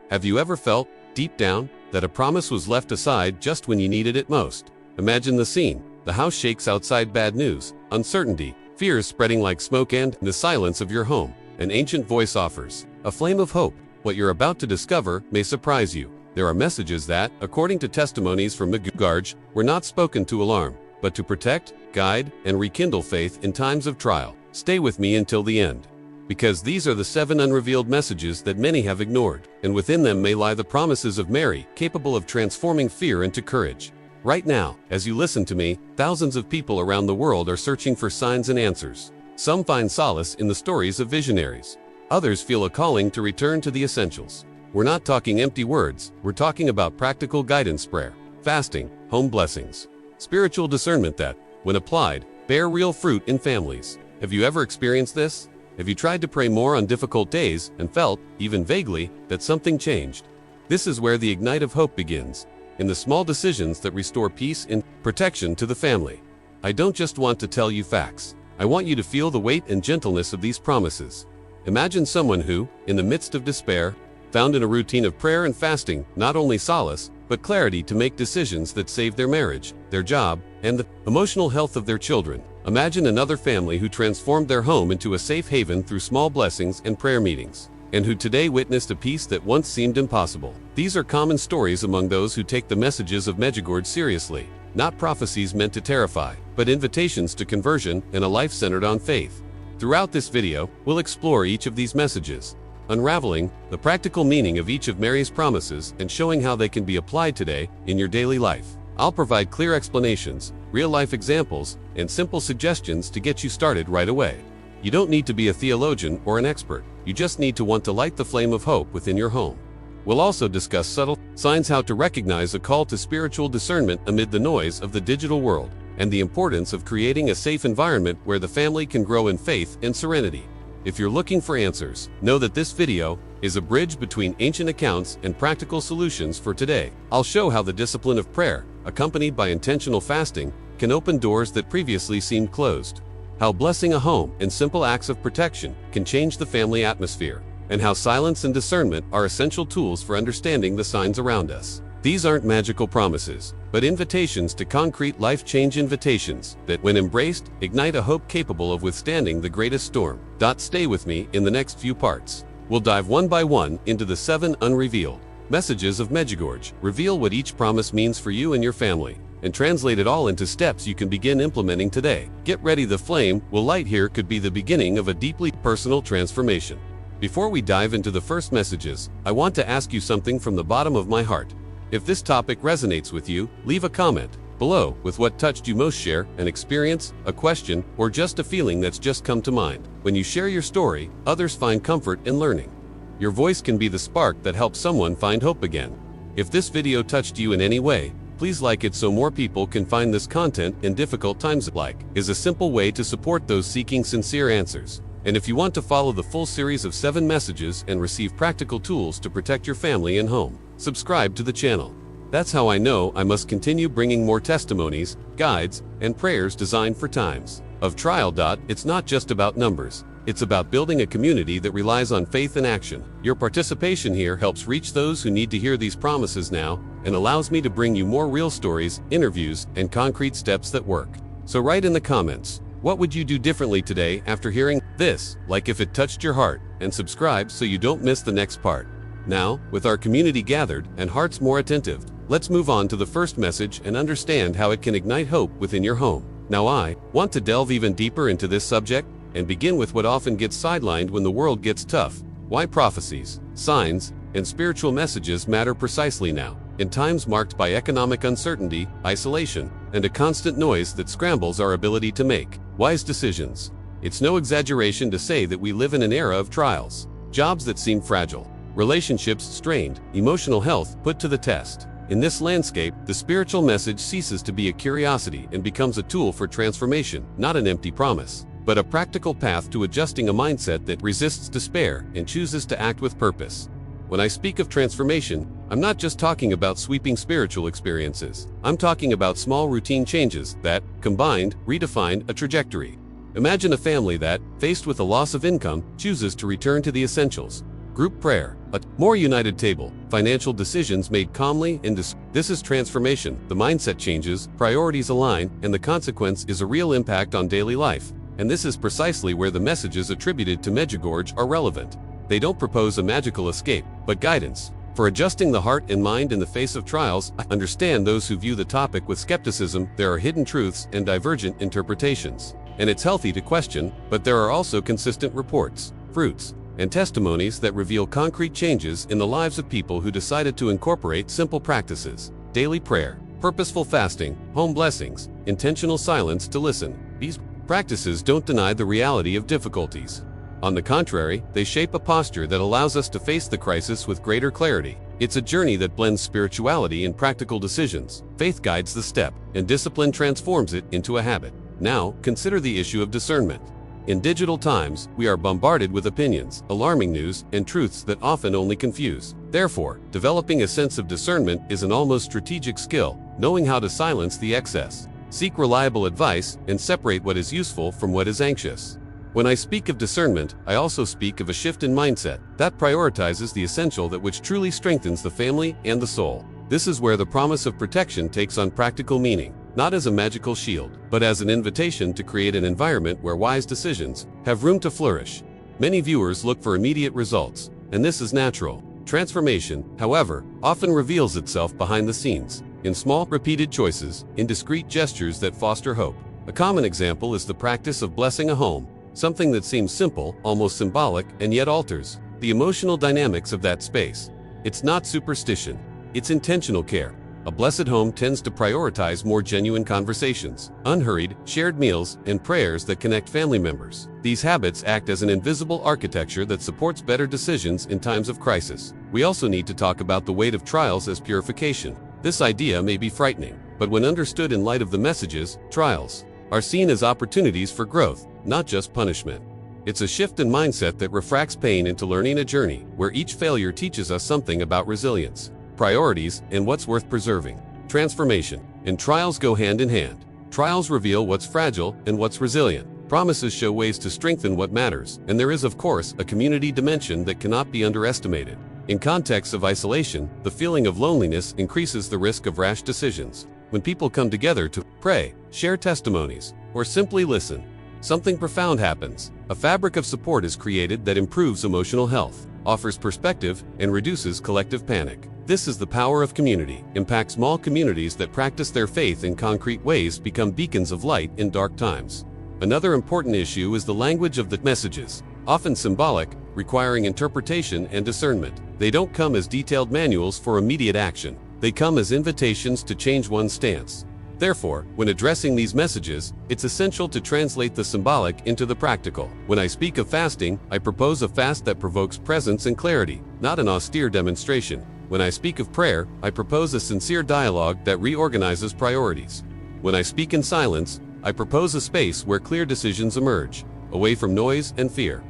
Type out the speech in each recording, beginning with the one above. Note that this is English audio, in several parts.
Have you ever felt, deep down, that a promise was left aside just when you needed it most? Imagine the scene. The house shakes outside bad news, uncertainty, fears spreading like smoke, and in the silence of your home, an ancient voice offers a flame of hope. What you're about to discover may surprise you. There are messages that, according to testimonies from Medjugorje, were not spoken to alarm, but to protect, guide, and rekindle faith in times of trial. Stay with me until the end, because these are the 7 unrevealed messages that many have ignored, and within them may lie the promises of Mary, capable of transforming fear into courage. Right now, as you listen to me, thousands of people around the world are searching for signs and answers. Some find solace in the stories of visionaries. Others feel a calling to return to the essentials. We're not talking empty words, we're talking about practical guidance, prayer, fasting, home blessings, spiritual discernment that, when applied, bear real fruit in families. Have you ever experienced this? Have you tried to pray more on difficult days and felt, even vaguely, that something changed? This is where the ignite of hope begins, in the small decisions that restore peace and protection to the family. I don't just want to tell you facts. I want you to feel the weight and gentleness of these promises. Imagine someone who, in the midst of despair, found in a routine of prayer and fasting not only solace, but clarity to make decisions that save their marriage, their job, and the emotional health of their children. Imagine another family who transformed their home into a safe haven through small blessings and prayer meetings, and who today witnessed a peace that once seemed impossible. These are common stories among those who take the messages of Medjugorje seriously, not prophecies meant to terrify, but invitations to conversion and a life centered on faith. Throughout this video, we'll explore each of these messages, unraveling the practical meaning of each of Mary's promises and showing how they can be applied today in your daily life. I'll provide clear explanations, real-life examples, and simple suggestions to get you started right away. You don't need to be a theologian or an expert. You just need to want to light the flame of hope within your home. We'll also discuss subtle signs, how to recognize a call to spiritual discernment amid the noise of the digital world, and the importance of creating a safe environment where the family can grow in faith and serenity. If you're looking for answers, know that this video is a bridge between ancient accounts and practical solutions for today. I'll show how the discipline of prayer, accompanied by intentional fasting, can open doors that previously seemed closed. How blessing a home and simple acts of protection can change the family atmosphere, and how silence and discernment are essential tools for understanding the signs around us. These aren't magical promises, but invitations to concrete life-change invitations that, when embraced, ignite a hope capable of withstanding the greatest storm. Stay with me in the next few parts. We'll dive one by one into the 7 unrevealed messages of Medjugorje, reveal what each promise means for you and your family, and translate it all into steps you can begin implementing today. Get ready, the flame we'll light here could be the beginning of a deeply personal transformation. Before we dive into the first messages, I want to ask you something from the bottom of my heart. If this topic resonates with you, leave a comment below with what touched you most. Share an experience, a question, or just a feeling that's just come to mind. When you share your story, others find comfort in learning. Your voice can be the spark that helps someone find hope again. If this video touched you in any way, please like it so more people can find this content in difficult times. Like is a simple way to support those seeking sincere answers. And if you want to follow the full series of 7 messages and receive practical tools to protect your family and home, subscribe to the channel. That's how I know I must continue bringing more testimonies, guides, and prayers designed for times of trial. It's not just about numbers. It's about building a community that relies on faith and action. Your participation here helps reach those who need to hear these promises now, and allows me to bring you more real stories, interviews, and concrete steps that work. So write in the comments, what would you do differently today after hearing this? Like if it touched your heart, and subscribe so you don't miss the next part. Now, with our community gathered and hearts more attentive, let's move on to the first message and understand how it can ignite hope within your home. Now I want to delve even deeper into this subject and begin with what often gets sidelined when the world gets tough. Why prophecies, signs, and spiritual messages matter precisely now, in times marked by economic uncertainty, isolation, and a constant noise that scrambles our ability to make wise decisions. It's no exaggeration to say that we live in an era of trials, jobs that seem fragile, relationships strained, emotional health put to the test. In this landscape, the spiritual message ceases to be a curiosity and becomes a tool for transformation, not an empty promise, but a practical path to adjusting a mindset that resists despair and chooses to act with purpose. When I speak of transformation, I'm not just talking about sweeping spiritual experiences. I'm talking about small routine changes that, combined, redefine a trajectory. Imagine a family that, faced with a loss of income, chooses to return to the essentials: Group prayer, a more united table, financial decisions made calmly and this is transformation. The mindset changes, priorities align, and the consequence is a real impact on daily life. And this is precisely where the messages attributed to Medjugorje are relevant. They don't propose a magical escape, but guidance. For adjusting the heart and mind in the face of trials, I understand those who view the topic with skepticism. There are hidden truths and divergent interpretations. And it's healthy to question, but there are also consistent reports, fruits, and testimonies that reveal concrete changes in the lives of people who decided to incorporate simple practices: daily prayer, purposeful fasting, home blessings, intentional silence to listen. These practices don't deny the reality of difficulties. On the contrary, they shape a posture that allows us to face the crisis with greater clarity. It's a journey that blends spirituality and practical decisions. Faith guides the step, and discipline transforms it into a habit. Now, consider the issue of discernment. In digital times, we are bombarded with opinions, alarming news, and truths that often only confuse. Therefore, developing a sense of discernment is an almost strategic skill, knowing how to silence the excess, seek reliable advice, and separate what is useful from what is anxious. When I speak of discernment, I also speak of a shift in mindset that prioritizes the essential, that which truly strengthens the family and the soul. This is where the promise of protection takes on practical meaning, not as a magical shield, but as an invitation to create an environment where wise decisions have room to flourish. Many viewers look for immediate results, and this is natural. Transformation, however, often reveals itself behind the scenes, in small, repeated choices, in discreet gestures that foster hope. A common example is the practice of blessing a home, something that seems simple, almost symbolic, and yet alters the emotional dynamics of that space. It's not superstition, it's intentional care. A blessed home tends to prioritize more genuine conversations, unhurried, shared meals, and prayers that connect family members. These habits act as an invisible architecture that supports better decisions in times of crisis. We also need to talk about the weight of trials as purification. This idea may be frightening, but when understood in light of the messages, trials are seen as opportunities for growth, not just punishment. It's a shift in mindset that refracts pain into learning, a journey where each failure teaches us something about resilience, priorities, and what's worth preserving. Transformation and trials go hand in hand. Trials reveal what's fragile and what's resilient. Promises show ways to strengthen what matters, and there is, of course, a community dimension that cannot be underestimated. In contexts of isolation, the feeling of loneliness increases the risk of rash decisions. When people come together to pray, share testimonies, or simply listen, something profound happens. A fabric of support is created that improves emotional health, offers perspective, and reduces collective panic. This is the power of community. Impact. Small communities that practice their faith in concrete ways become beacons of light in dark times. Another important issue is the language of the messages, often symbolic, requiring interpretation and discernment. They don't come as detailed manuals for immediate action. They come as invitations to change one's stance. Therefore, when addressing these messages, it's essential to translate the symbolic into the practical. When I speak of fasting, I propose a fast that provokes presence and clarity, not an austere demonstration. When I speak of prayer, I propose a sincere dialogue that reorganizes priorities. When I speak in silence, I propose a space where clear decisions emerge, away from noise and fear.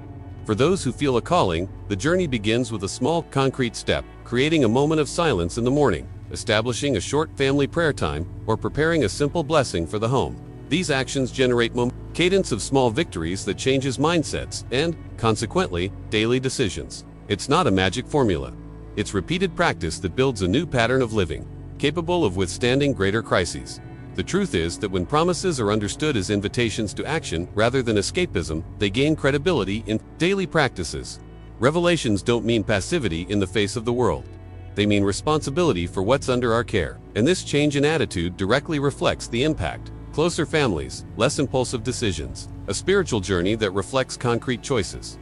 For those who feel a calling, the journey begins with a small, concrete step, creating a moment of silence in the morning, establishing a short family prayer time, or preparing a simple blessing for the home. These actions generate cadence of small victories that changes mindsets and, consequently, daily decisions. It's not a magic formula. It's repeated practice that builds a new pattern of living, capable of withstanding greater crises. The truth is that when promises are understood as invitations to action rather than escapism, they gain credibility in daily practices. Revelations don't mean passivity in the face of the world. They mean responsibility for what's under our care. And this change in attitude directly reflects the impact. Closer families, less impulsive decisions, a spiritual journey that reflects concrete choices.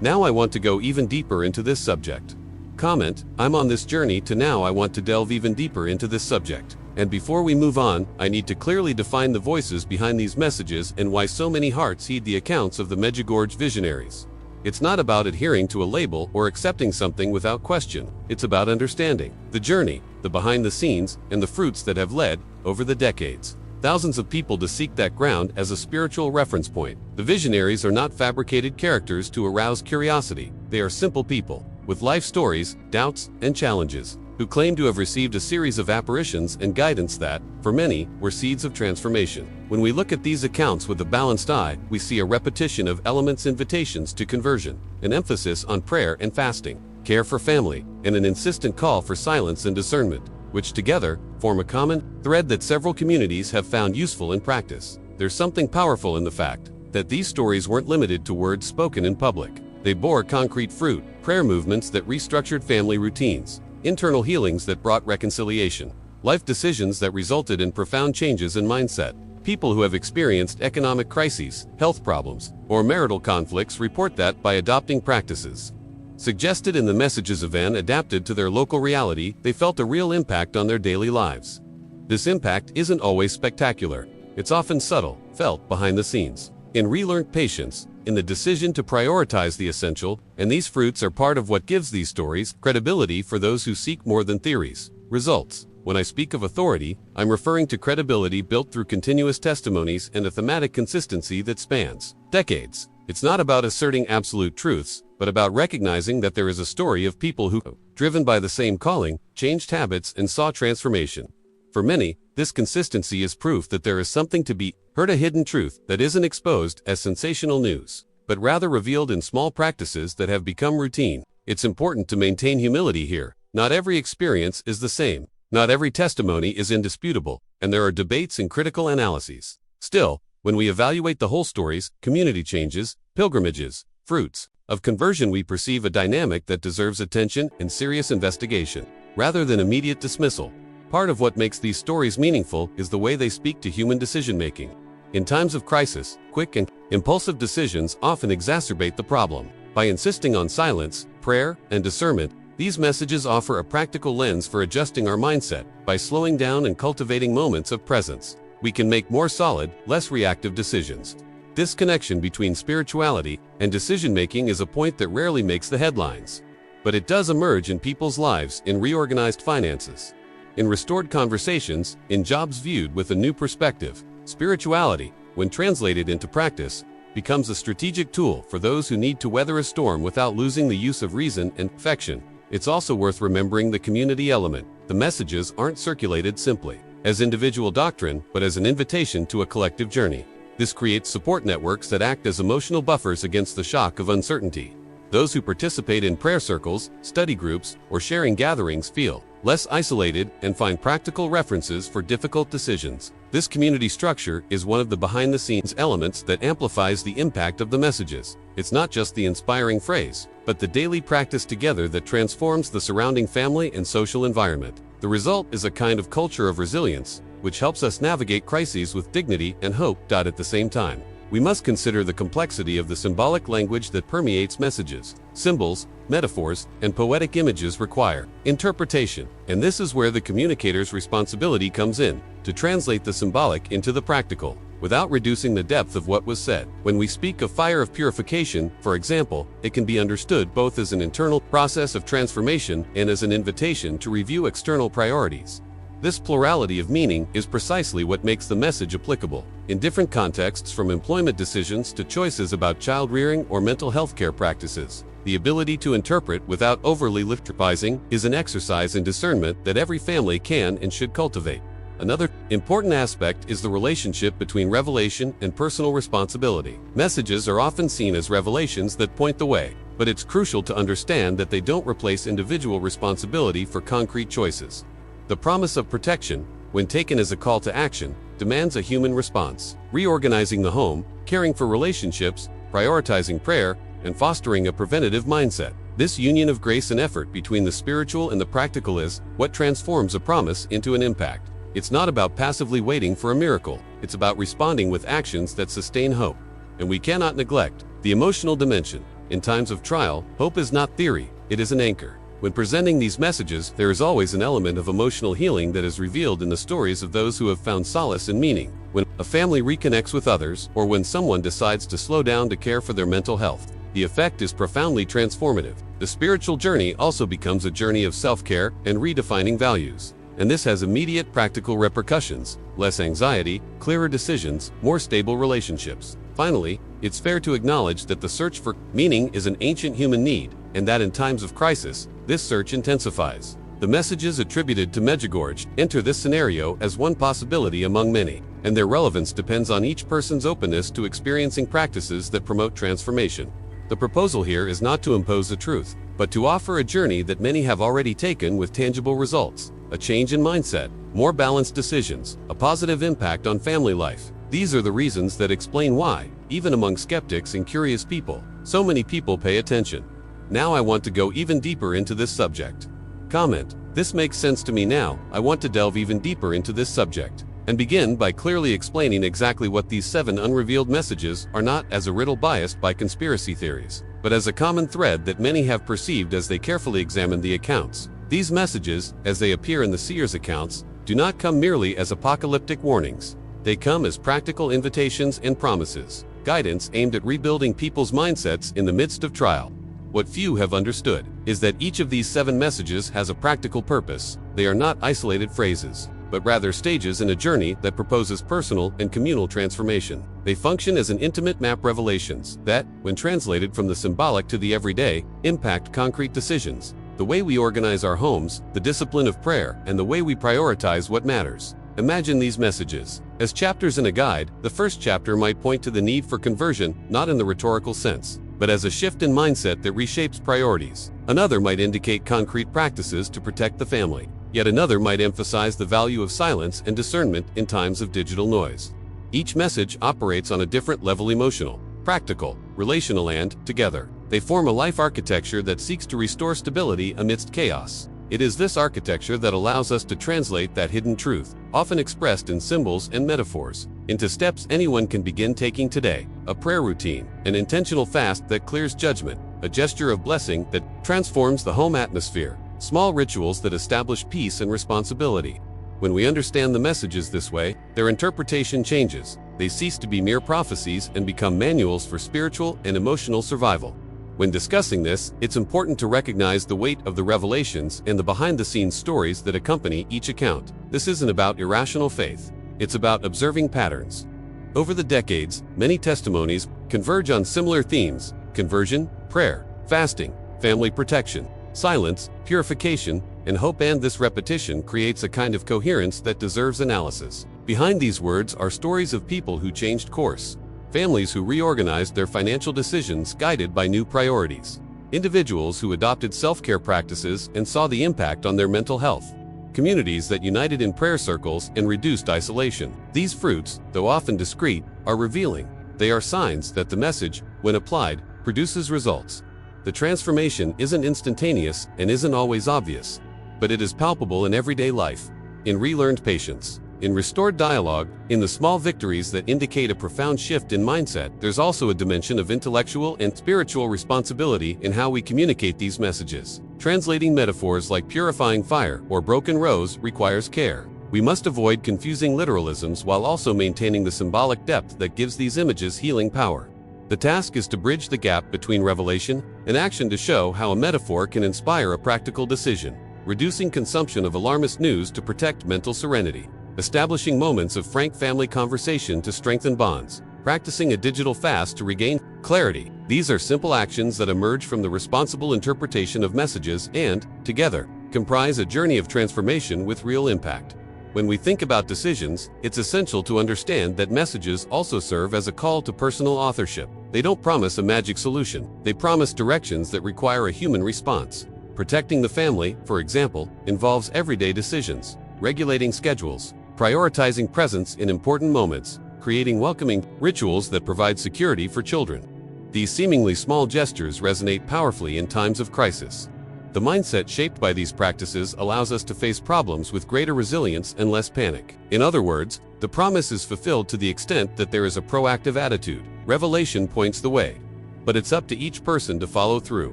Now I want to go even deeper into this subject. Comment, I'm on this journey, to now I want to delve even deeper into this subject. And before we move on, I need to clearly define the voices behind these messages and why so many hearts heed the accounts of the Medjugorje visionaries. It's not about adhering to a label or accepting something without question. It's about understanding the journey, the behind the scenes, and the fruits that have led, over the decades, thousands of people to seek that ground as a spiritual reference point. The visionaries are not fabricated characters to arouse curiosity. They are simple people, with life stories, doubts, and challenges. who claim to have received a series of apparitions and guidance that, for many, were seeds of transformation. When we look at these accounts with a balanced eye, we see a repetition of elements, invitations to conversion, an emphasis on prayer and fasting, care for family, and an insistent call for silence and discernment, which together form a common thread that several communities have found useful in practice. There's something powerful in the fact that these stories weren't limited to words spoken in public. They bore concrete fruit, prayer movements that restructured family routines, internal healings that brought reconciliation, life decisions that resulted in profound changes in mindset. People who have experienced economic crises, health problems, or marital conflicts report that by adopting practices suggested in the messages and adapted to their local reality, they felt a real impact on their daily lives. This impact isn't always spectacular. It's often subtle, felt behind the scenes, in relearned patience, in the decision to prioritize the essential, and these fruits are part of what gives these stories credibility for those who seek more than theories. Results. When I speak of authority, I'm referring to credibility built through continuous testimonies and a thematic consistency that spans decades. It's not about asserting absolute truths, but about recognizing that there is a story of people who, driven by the same calling, changed habits and saw transformation. For many, this consistency is proof that there is something to be heard, a hidden truth that isn't exposed as sensational news, but rather revealed in small practices that have become routine. It's important to maintain humility here. Not every experience is the same. Not every testimony is indisputable, and there are debates and critical analyses. Still, when we evaluate the whole stories, community changes, pilgrimages, fruits of conversion, we perceive a dynamic that deserves attention and serious investigation, rather than immediate dismissal. Part of what makes these stories meaningful is the way they speak to human decision-making. In times of crisis, quick and impulsive decisions often exacerbate the problem. By insisting on silence, prayer, and discernment, these messages offer a practical lens for adjusting our mindset. By slowing down and cultivating moments of presence, we can make more solid, less reactive decisions. This connection between spirituality and decision-making is a point that rarely makes the headlines. But it does emerge in people's lives, in reorganized finances, in restored conversations, in jobs viewed with a new perspective. Spirituality, when translated into practice, becomes a strategic tool for those who need to weather a storm without losing the use of reason and affection. It's also worth remembering the community element. The messages aren't circulated simply as individual doctrine, but as an invitation to a collective journey. This creates support networks that act as emotional buffers against the shock of uncertainty. Those who participate in prayer circles, study groups, or sharing gatherings feel less isolated and find practical references for difficult decisions. This community structure is one of the behind-the-scenes elements that amplifies the impact of the messages. It's not just the inspiring phrase, but the daily practice together that transforms the surrounding family and social environment. The result is a kind of culture of resilience, which helps us navigate crises with dignity and hope. At the same time, we must consider the complexity of the symbolic language that permeates messages. Symbols, metaphors, and poetic images require interpretation, and this is where the communicator's responsibility comes in, to translate the symbolic into the practical, without reducing the depth of what was said. When we speak of fire of purification, for example, it can be understood both as an internal process of transformation and as an invitation to review external priorities. This plurality of meaning is precisely what makes the message applicable in different contexts, from employment decisions to choices about child rearing or mental health care practices. The ability to interpret without overly liturgizing is an exercise in discernment that every family can and should cultivate. Another important aspect is the relationship between revelation and personal responsibility. Messages are often seen as revelations that point the way, but it's crucial to understand that they don't replace individual responsibility for concrete choices. The promise of protection, when taken as a call to action, demands a human response. Reorganizing the home, caring for relationships, prioritizing prayer, and fostering a preventative mindset. This union of grace and effort between the spiritual and the practical is what transforms a promise into an impact. It's not about passively waiting for a miracle. It's about responding with actions that sustain hope. And we cannot neglect the emotional dimension. In times of trial, hope is not theory, it is an anchor. When presenting these messages, there is always an element of emotional healing that is revealed in the stories of those who have found solace and meaning. When a family reconnects with others, or when someone decides to slow down to care for their mental health, the effect is profoundly transformative. The spiritual journey also becomes a journey of self-care and redefining values. And this has immediate practical repercussions: less anxiety, clearer decisions, more stable relationships. Finally, it's fair to acknowledge that the search for meaning is an ancient human need, and that in times of crisis, this search intensifies. The messages attributed to Medjugorje enter this scenario as one possibility among many, and their relevance depends on each person's openness to experiencing practices that promote transformation. The proposal here is not to impose a truth, but to offer a journey that many have already taken with tangible results, a change in mindset, more balanced decisions, a positive impact on family life. These are the reasons that explain why, even among skeptics and curious people, so many people pay attention. Now I want to go even deeper into this subject. Comment: this makes sense to me now. I want to delve even deeper into this subject, and begin by clearly explaining exactly what these 7 unrevealed messages are, not as a riddle biased by conspiracy theories, but as a common thread that many have perceived as they carefully examine the accounts. These messages, as they appear in the seers' accounts, do not come merely as apocalyptic warnings. They come as practical invitations and promises, guidance aimed at rebuilding people's mindsets in the midst of trial. What few have understood is that each of these 7 messages has a practical purpose. They are not isolated phrases, but rather stages in a journey that proposes personal and communal transformation. They function as an intimate map revelations that, when translated from the symbolic to the everyday, impact concrete decisions, the way we organize our homes, the discipline of prayer, and the way we prioritize what matters. Imagine these messages as chapters in a guide. The first chapter might point to the need for conversion, not in the rhetorical sense, but as a shift in mindset that reshapes priorities. Another might indicate concrete practices to protect the family. Yet another might emphasize the value of silence and discernment in times of digital noise. Each message operates on a different level: emotional, practical, relational, and, together, they form a life architecture that seeks to restore stability amidst chaos. It is this architecture that allows us to translate that hidden truth, often expressed in symbols and metaphors, into steps anyone can begin taking today: a prayer routine, an intentional fast that clears judgment, a gesture of blessing that transforms the home atmosphere, small rituals that establish peace and responsibility. When we understand the messages this way, their interpretation changes. They cease to be mere prophecies and become manuals for spiritual and emotional survival. When discussing this, it's important to recognize the weight of the revelations and the behind-the-scenes stories that accompany each account. This isn't about irrational faith. It's about observing patterns. Over the decades, many testimonies converge on similar themes: conversion, prayer, fasting, family protection, silence, purification, and hope, and this repetition creates a kind of coherence that deserves analysis. Behind these words are stories of people who changed course, families who reorganized their financial decisions guided by new priorities, individuals who adopted self-care practices and saw the impact on their mental health, communities that united in prayer circles and reduced isolation. These fruits, though often discreet, are revealing. They are signs that the message, when applied, produces results. The transformation isn't instantaneous and isn't always obvious, but it is palpable in everyday life, in relearned patience, in restored dialogue, in the small victories that indicate a profound shift in mindset. There's also a dimension of intellectual and spiritual responsibility in how we communicate these messages. Translating metaphors like purifying fire or broken rose requires care. We must avoid confusing literalisms while also maintaining the symbolic depth that gives these images healing power. The task is to bridge the gap between revelation and action to show how a metaphor can inspire a practical decision, reducing consumption of alarmist news to protect mental serenity, establishing moments of frank family conversation to strengthen bonds, practicing a digital fast to regain clarity. These are simple actions that emerge from the responsible interpretation of messages and, together, comprise a journey of transformation with real impact. When we think about decisions, it's essential to understand that messages also serve as a call to personal authorship. They don't promise a magic solution. They promise directions that require a human response. Protecting the family, for example, involves everyday decisions, regulating schedules, prioritizing presence in important moments, creating welcoming rituals that provide security for children. These seemingly small gestures resonate powerfully in times of crisis. The mindset shaped by these practices allows us to face problems with greater resilience and less panic. In other words, the promise is fulfilled to the extent that there is a proactive attitude. Revelation points the way, but it's up to each person to follow through.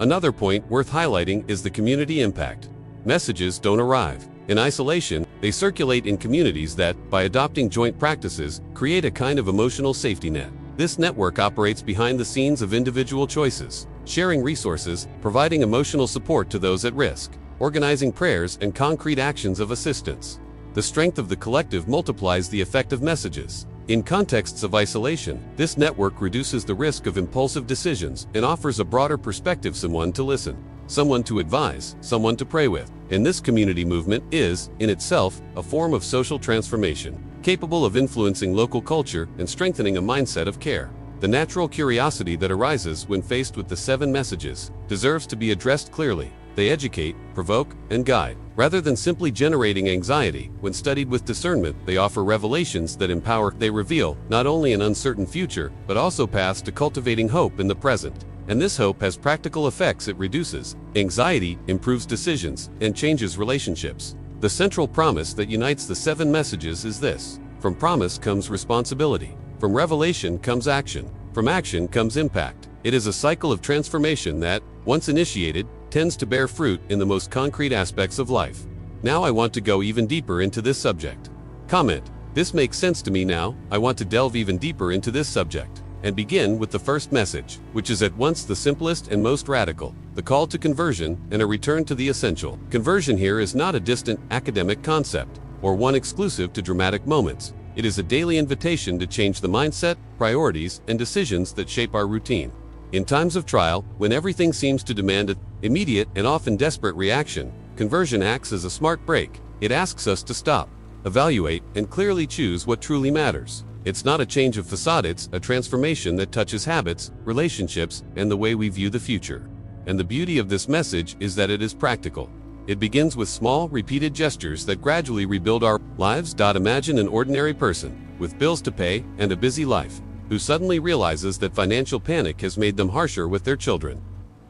Another point worth highlighting is the community impact. Messages don't arrive in isolation. They circulate in communities that, by adopting joint practices, create a kind of emotional safety net. This network operates behind the scenes of individual choices, sharing resources, providing emotional support to those at risk, organizing prayers and concrete actions of assistance. The strength of the collective multiplies the effect of messages. In contexts of isolation, this network reduces the risk of impulsive decisions and offers a broader perspective: someone to listen, someone to advise, someone to pray with, And this community movement is, in itself, a form of social transformation, capable of influencing local culture and strengthening a mindset of care. The natural curiosity that arises when faced with the 7 messages deserves to be addressed clearly. They educate, provoke, and guide. Rather than simply generating anxiety, when studied with discernment, they offer revelations that empower. They reveal not only an uncertain future, but also paths to cultivating hope in the present. And this hope has practical effects. It reduces anxiety, improves decisions, and changes relationships. The central promise that unites the 7 messages is this: from promise comes responsibility. From revelation comes action. From action comes impact. It is a cycle of transformation that, once initiated, tends to bear fruit in the most concrete aspects of life. Now I want to go even deeper into this subject. Comment: this makes sense to me now. I want to delve even deeper into this subject. And begin with the first message, which is at once the simplest and most radical: the call to conversion and a return to the essential. Conversion here is not a distant academic concept, or one exclusive to dramatic moments. It is a daily invitation to change the mindset, priorities, and decisions that shape our routine. In times of trial, when everything seems to demand an immediate and often desperate reaction, conversion acts as a smart brake. It asks us to stop, evaluate, and clearly choose what truly matters. It's not a change of facade, it's a transformation that touches habits, relationships, and the way we view the future. And the beauty of this message is that it is practical. It begins with small, repeated gestures that gradually rebuild our lives. Imagine an ordinary person, with bills to pay and a busy life, who suddenly realizes that financial panic has made them harsher with their children,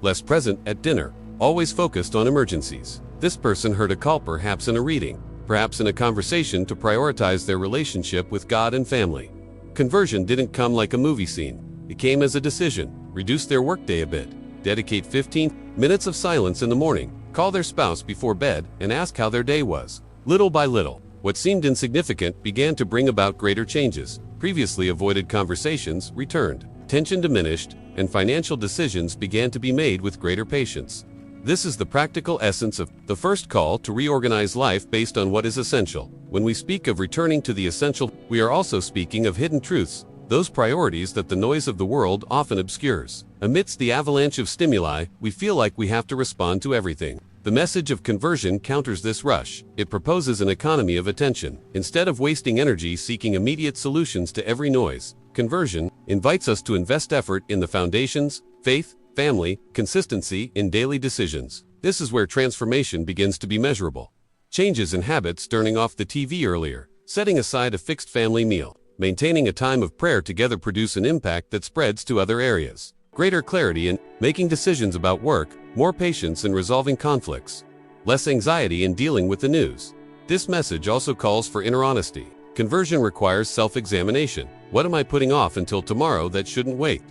less present at dinner, always focused on emergencies. This person heard a call, perhaps in a reading, perhaps in a conversation, to prioritize their relationship with God and family. Conversion didn't come like a movie scene. It came as a decision: reduce their workday a bit, dedicate 15 minutes of silence in the morning, call their spouse before bed, and ask how their day was. Little by little, what seemed insignificant began to bring about greater changes. Previously avoided conversations returned, tension diminished, and financial decisions began to be made with greater patience. This is the practical essence of the first call to reorganize life based on what is essential. When we speak of returning to the essential, we are also speaking of hidden truths, those priorities that the noise of the world often obscures. Amidst the avalanche of stimuli, we feel like we have to respond to everything. The message of conversion counters this rush. It proposes an economy of attention. Instead of wasting energy seeking immediate solutions to every noise, conversion invites us to invest effort in the foundations: faith, family, consistency in daily decisions. This is where transformation begins to be measurable. Changes in habits: turning off the TV earlier, setting aside a fixed family meal, maintaining a time of prayer together produce an impact that spreads to other areas. Greater clarity in making decisions about work, more patience in resolving conflicts, less anxiety in dealing with the news. This message also calls for inner honesty. Conversion requires self-examination. What am I putting off until tomorrow that shouldn't wait?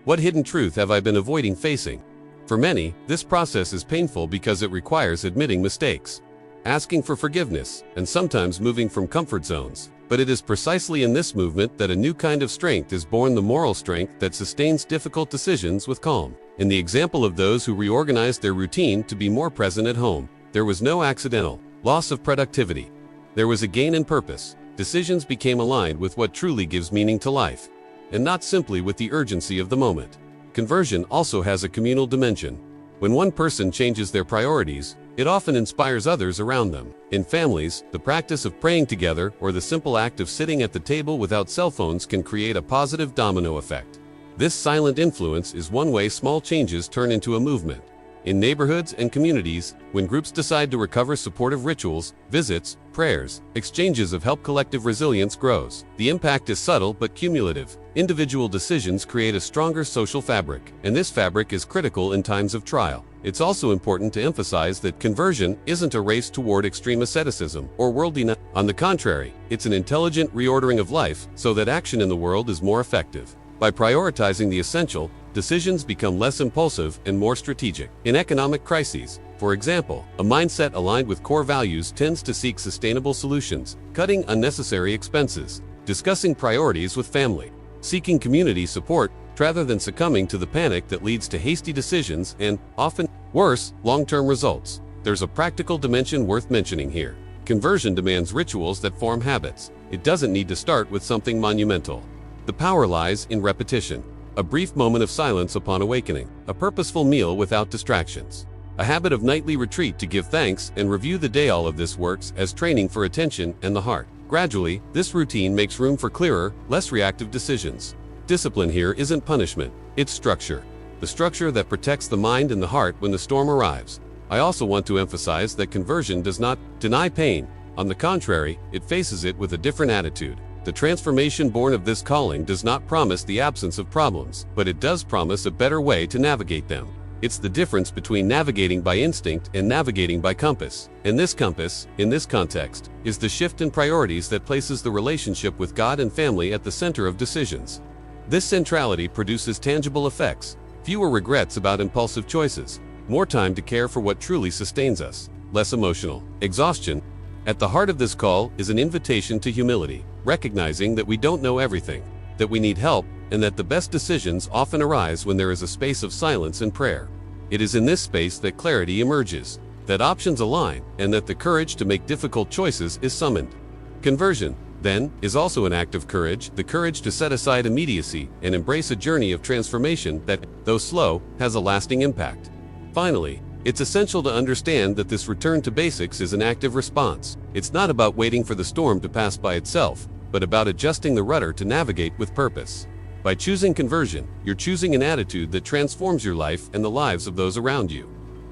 What hidden truth have I been avoiding facing? For many, this process is painful because it requires admitting mistakes, asking for forgiveness, and sometimes moving from comfort zones. But it is precisely in this movement that a new kind of strength is born: the moral strength that sustains difficult decisions with calm. In the example of those who reorganized their routine to be more present at home, there was no accidental loss of productivity. There was a gain in purpose. Decisions became aligned with what truly gives meaning to life, and not simply with the urgency of the moment. Conversion also has a communal dimension. When one person changes their priorities, it often inspires others around them. In families, the practice of praying together or the simple act of sitting at the table without cell phones can create a positive domino effect. This silent influence is one way small changes turn into a movement. In neighborhoods and communities, when groups decide to recover, supportive rituals, visits, prayers, exchanges of help, collective resilience grows. The impact is subtle but cumulative. Individual decisions create a stronger social fabric, and this fabric is critical in times of trial. It's also important to emphasize that conversion isn't a race toward extreme asceticism or worldliness. On the contrary, it's an intelligent reordering of life so that action in the world is more effective. By prioritizing the essential, decisions become less impulsive and more strategic. In economic crises, for example, a mindset aligned with core values tends to seek sustainable solutions, cutting unnecessary expenses, discussing priorities with family, seeking community support, rather than succumbing to the panic that leads to hasty decisions and, often worse, long-term results. There's a practical dimension worth mentioning here. Conversion demands rituals that form habits. It doesn't need to start with something monumental. The power lies in repetition. A brief moment of silence upon awakening, a purposeful meal without distractions, A habit of nightly retreat to give thanks and review the day. All of this works as training for attention and the heart. Gradually, this routine makes room for clearer, less reactive decisions. Discipline here isn't punishment, it's structure. The structure that protects the mind and the heart when the storm arrives. I also want to emphasize that conversion does not deny pain. On the contrary, it faces it with a different attitude. The transformation born of this calling does not promise the absence of problems, but it does promise a better way to navigate them. It's the difference between navigating by instinct and navigating by compass. And this compass, in this context, is the shift in priorities that places the relationship with God and family at the center of decisions. This centrality produces tangible effects, fewer regrets about impulsive choices, more time to care for what truly sustains us, less emotional exhaustion. At the heart of this call is an invitation to humility, recognizing that we don't know everything, that we need help, and that the best decisions often arise when there is a space of silence and prayer. It is in this space that clarity emerges, that options align, and that the courage to make difficult choices is summoned. Conversion, then, is also an act of courage, the courage to set aside immediacy and embrace a journey of transformation that, though slow, has a lasting impact. Finally, it's essential to understand that this return to basics is an active response. It's not about waiting for the storm to pass by itself, but about adjusting the rudder to navigate with purpose. By choosing conversion, you're choosing an attitude that transforms your life and the lives of those around you.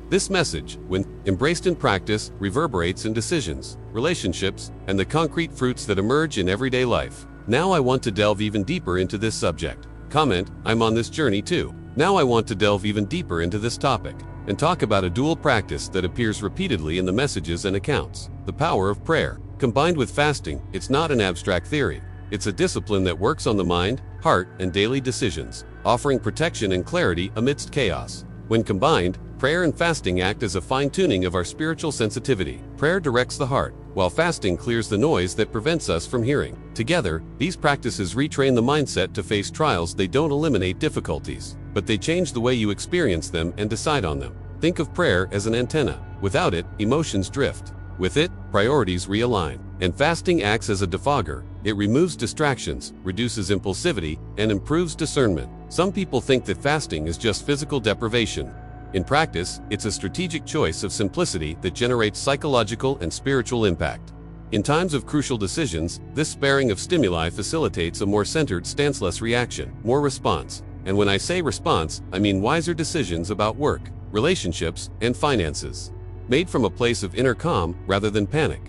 This message, when embraced in practice, reverberates in decisions, relationships, and the concrete fruits that emerge in everyday life. Now I want to delve even deeper into this subject. Comment, I'm on this journey too. Now I want to delve even deeper into this topic and talk about a dual practice that appears repeatedly in the messages and accounts. The power of prayer. Combined with fasting, it's not an abstract theory. It's a discipline that works on the mind, heart, and daily decisions, offering protection and clarity amidst chaos. When combined, prayer and fasting act as a fine-tuning of our spiritual sensitivity. Prayer directs the heart, while fasting clears the noise that prevents us from hearing. Together, these practices retrain the mindset to face trials. They don't eliminate difficulties, but they change the way you experience them and decide on them. Think of prayer as an antenna. Without it, emotions drift. With it, priorities realign. And fasting acts as a defogger. It removes distractions, reduces impulsivity, and improves discernment. Some people think that fasting is just physical deprivation. In practice, it's a strategic choice of simplicity that generates psychological and spiritual impact. In times of crucial decisions, this sparing of stimuli facilitates a more centered stance, less reaction, more response. And when I say response, I mean wiser decisions about work, relationships, and finances, made from a place of inner calm rather than panic.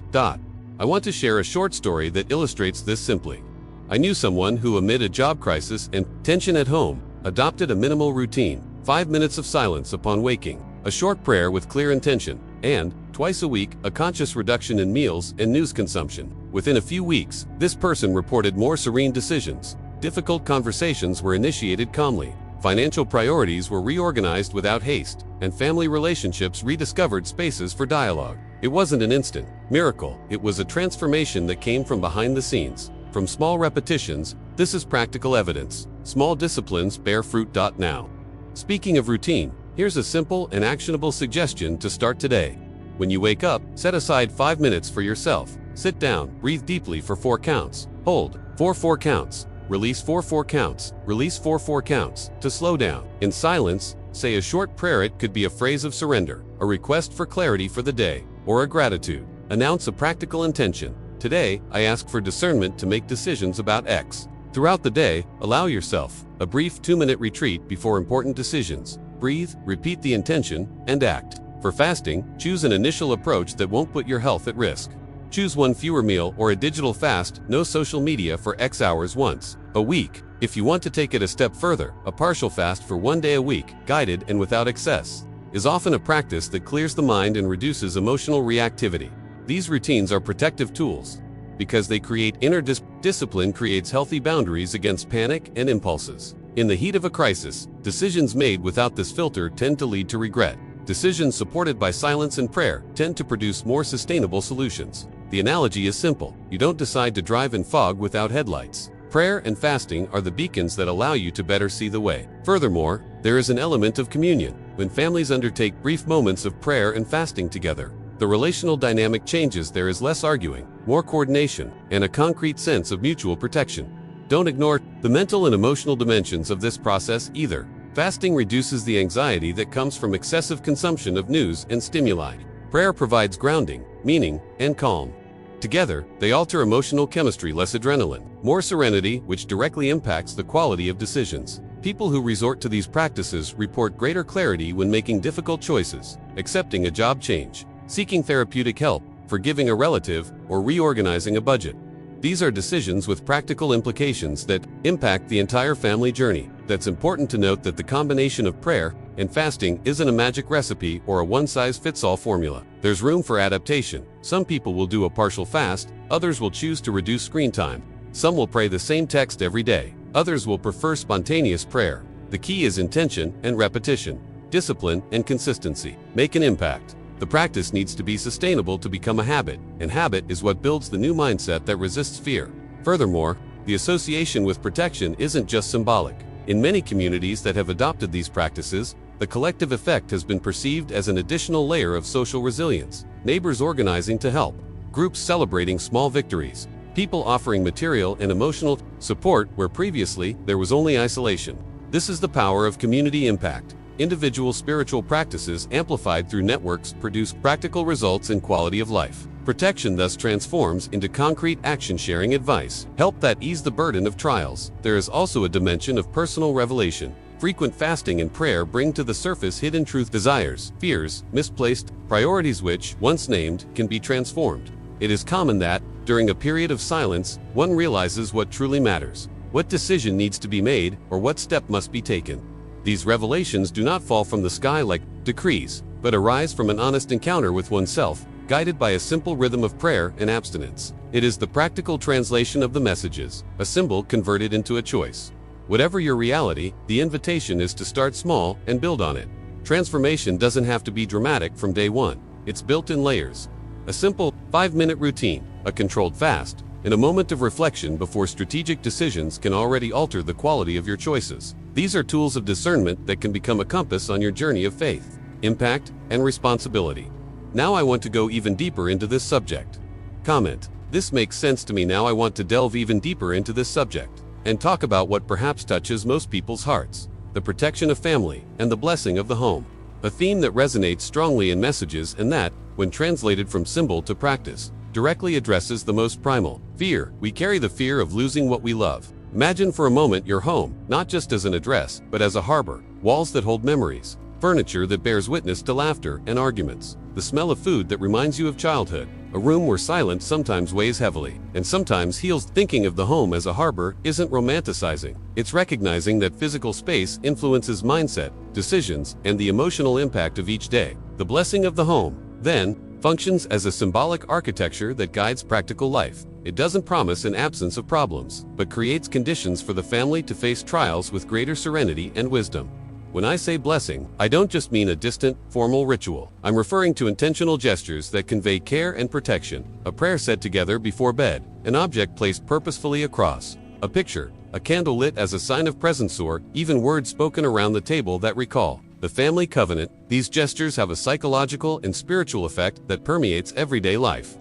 I want to share a short story that illustrates this simply. I knew someone who, amid a job crisis and tension at home, adopted a minimal routine: 5 minutes of silence upon waking, a short prayer with clear intention, and, twice a week, a conscious reduction in meals and news consumption. Within a few weeks, this person reported more serene decisions. Difficult conversations were initiated calmly. Financial priorities were reorganized without haste, and family relationships rediscovered spaces for dialogue. It wasn't an instant miracle, it was a transformation that came from behind the scenes. From small repetitions, this is practical evidence. Small disciplines bear fruit. Now, speaking of routine, here's a simple and actionable suggestion to start today. When you wake up, set aside 5 minutes for yourself. Sit down, breathe deeply for 4 counts, hold 4 counts, release 4 counts, release 4 counts. To slow down. In silence, say a short prayer. It could be a phrase of surrender, a request for clarity for the day, or a gratitude. Announce a practical intention. Today, I ask for discernment to make decisions about X. Throughout the day, allow yourself a brief 2-minute retreat before important decisions. Breathe, repeat the intention, and act. For fasting, choose an initial approach that won't put your health at risk. Choose 1 fewer meal or a digital fast, no social media for X hours once a week. If you want to take it a step further, a partial fast for 1 day a week, guided and without excess, is often a practice that clears the mind and reduces emotional reactivity. These routines are protective tools because they create inner discipline, creates healthy boundaries against panic and impulses. In the heat of a crisis, decisions made without this filter tend to lead to regret. Decisions supported by silence and prayer tend to produce more sustainable solutions. The analogy is simple. You don't decide to drive in fog without headlights. Prayer and fasting are the beacons that allow you to better see the way. Furthermore, there is an element of communion. When families undertake brief moments of prayer and fasting together, the relational dynamic changes. There is less arguing, more coordination, and a concrete sense of mutual protection. Don't ignore the mental and emotional dimensions of this process either. Fasting reduces the anxiety that comes from excessive consumption of news and stimuli. Prayer provides grounding, meaning, and calm. Together, they alter emotional chemistry, less adrenaline, more serenity, which directly impacts the quality of decisions. People who resort to these practices report greater clarity when making difficult choices, accepting a job change, seeking therapeutic help, forgiving a relative, or reorganizing a budget. These are decisions with practical implications that impact the entire family journey. That's important to note that the combination of prayer and fasting isn't a magic recipe or a one-size-fits-all formula. There's room for adaptation. Some people will do a partial fast, others will choose to reduce screen time. Some will pray the same text every day, others will prefer spontaneous prayer. The key is intention and repetition, discipline and consistency. Make an impact. The practice needs to be sustainable to become a habit, and habit is what builds the new mindset that resists fear. Furthermore, the association with protection isn't just symbolic. In many communities that have adopted these practices, the collective effect has been perceived as an additional layer of social resilience. Neighbors organizing to help, groups celebrating small victories, people offering material and emotional support where previously there was only isolation. This is the power of community impact. Individual spiritual practices amplified through networks produce practical results in quality of life. Protection thus transforms into concrete action-sharing advice, help that ease the burden of trials. There is also a dimension of personal revelation. Frequent fasting and prayer bring to the surface hidden truth, desires, fears, misplaced priorities which, once named, can be transformed. It is common that, during a period of silence, one realizes what truly matters, what decision needs to be made, or what step must be taken. These revelations do not fall from the sky like decrees, but arise from an honest encounter with oneself, guided by a simple rhythm of prayer and abstinence. It is the practical translation of the messages, a symbol converted into a choice. Whatever your reality, the invitation is to start small and build on it. Transformation doesn't have to be dramatic from day one. It's built in layers. A simple 5-minute routine, a controlled fast, and a moment of reflection before strategic decisions can already alter the quality of your choices. These are tools of discernment that can become a compass on your journey of faith, impact, and responsibility. Now I want to go even deeper into this subject. Comment: this makes sense to me. Now I want to delve even deeper into this subject and talk about what perhaps touches most people's hearts: the protection of family and the blessing of the home. A theme that resonates strongly in messages and that, when translated from symbol to practice, directly addresses the most primal fear. We carry the fear of losing what we love. Imagine for a moment your home, not just as an address, but as a harbor. Walls that hold memories, furniture that bears witness to laughter and arguments, the smell of food that reminds you of childhood, a room where silence sometimes weighs heavily and sometimes heals. Thinking of the home as a harbor isn't romanticizing. It's recognizing that physical space influences mindset, decisions, and the emotional impact of each day. The blessing of the home, then, functions as a symbolic architecture that guides practical life. It doesn't promise an absence of problems, but creates conditions for the family to face trials with greater serenity and wisdom. When I say blessing, I don't just mean a distant, formal ritual. I'm referring to intentional gestures that convey care and protection. A prayer said together before bed, an object placed purposefully across, a picture, a candle lit as a sign of presence, or even words spoken around the table that recall the family covenant. These gestures have a psychological and spiritual effect that permeates everyday life.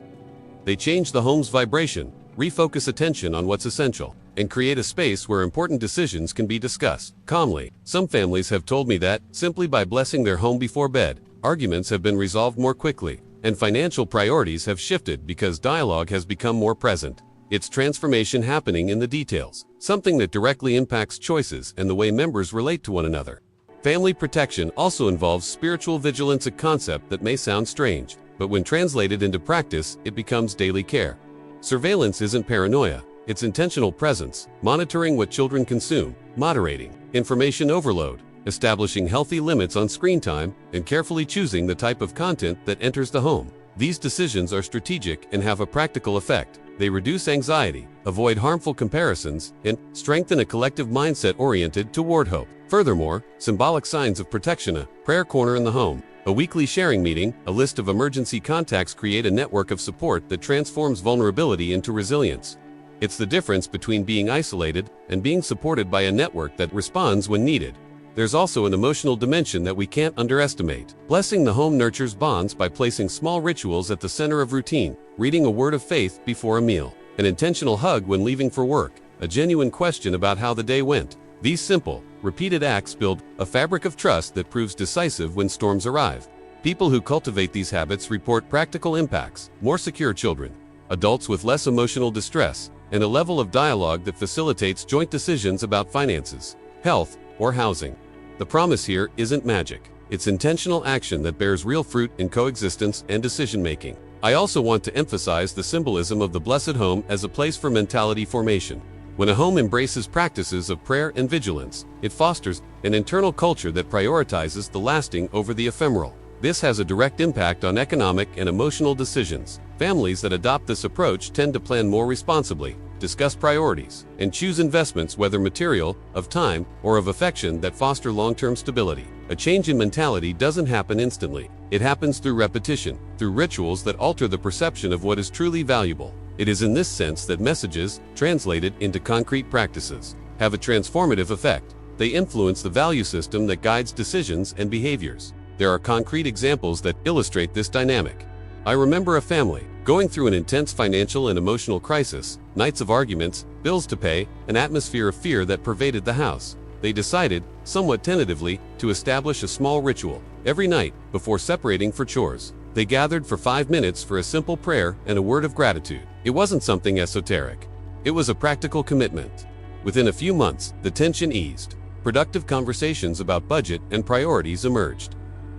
They change the home's vibration, refocus attention on what's essential, and create a space where important decisions can be discussed calmly. Some families have told me that, simply by blessing their home before bed, arguments have been resolved more quickly, and financial priorities have shifted because dialogue has become more present. It's transformation happening in the details, something that directly impacts choices and the way members relate to one another. Family protection also involves spiritual vigilance, a concept that may sound strange, but when translated into practice, it becomes daily care. Surveillance isn't paranoia, it's intentional presence, monitoring what children consume, moderating information overload, establishing healthy limits on screen time, and carefully choosing the type of content that enters the home. These decisions are strategic and have a practical effect. They reduce anxiety, avoid harmful comparisons, and strengthen a collective mindset oriented toward hope. Furthermore, symbolic signs of protection: a prayer corner in the home, a weekly sharing meeting, a list of emergency contacts create a network of support that transforms vulnerability into resilience. It's the difference between being isolated and being supported by a network that responds when needed. There's also an emotional dimension that we can't underestimate. Blessing the home nurtures bonds by placing small rituals at the center of routine, reading a word of faith before a meal, an intentional hug when leaving for work, a genuine question about how the day went. These simple, repeated acts build a fabric of trust that proves decisive when storms arrive. People who cultivate these habits report practical impacts: more secure children, adults with less emotional distress, and a level of dialogue that facilitates joint decisions about finances, health, or housing. The promise here isn't magic. It's intentional action that bears real fruit in coexistence and decision-making. I also want to emphasize the symbolism of the blessed home as a place for mentality formation. When a home embraces practices of prayer and vigilance, it fosters an internal culture that prioritizes the lasting over the ephemeral. This has a direct impact on economic and emotional decisions. Families that adopt this approach tend to plan more responsibly, discuss priorities, and choose investments, whether material, of time, or of affection, that foster long-term stability. A change in mentality doesn't happen instantly. It happens through repetition, through rituals that alter the perception of what is truly valuable. It is in this sense that messages, translated into concrete practices, have a transformative effect. They influence the value system that guides decisions and behaviors. There are concrete examples that illustrate this dynamic. I remember a family going through an intense financial and emotional crisis, nights of arguments, bills to pay, an atmosphere of fear that pervaded the house. They decided, somewhat tentatively, to establish a small ritual. Every night, before separating for chores, they gathered for 5 minutes for a simple prayer and a word of gratitude. It wasn't something esoteric. It was a practical commitment. Within a few months, the tension eased. Productive conversations about budget and priorities emerged,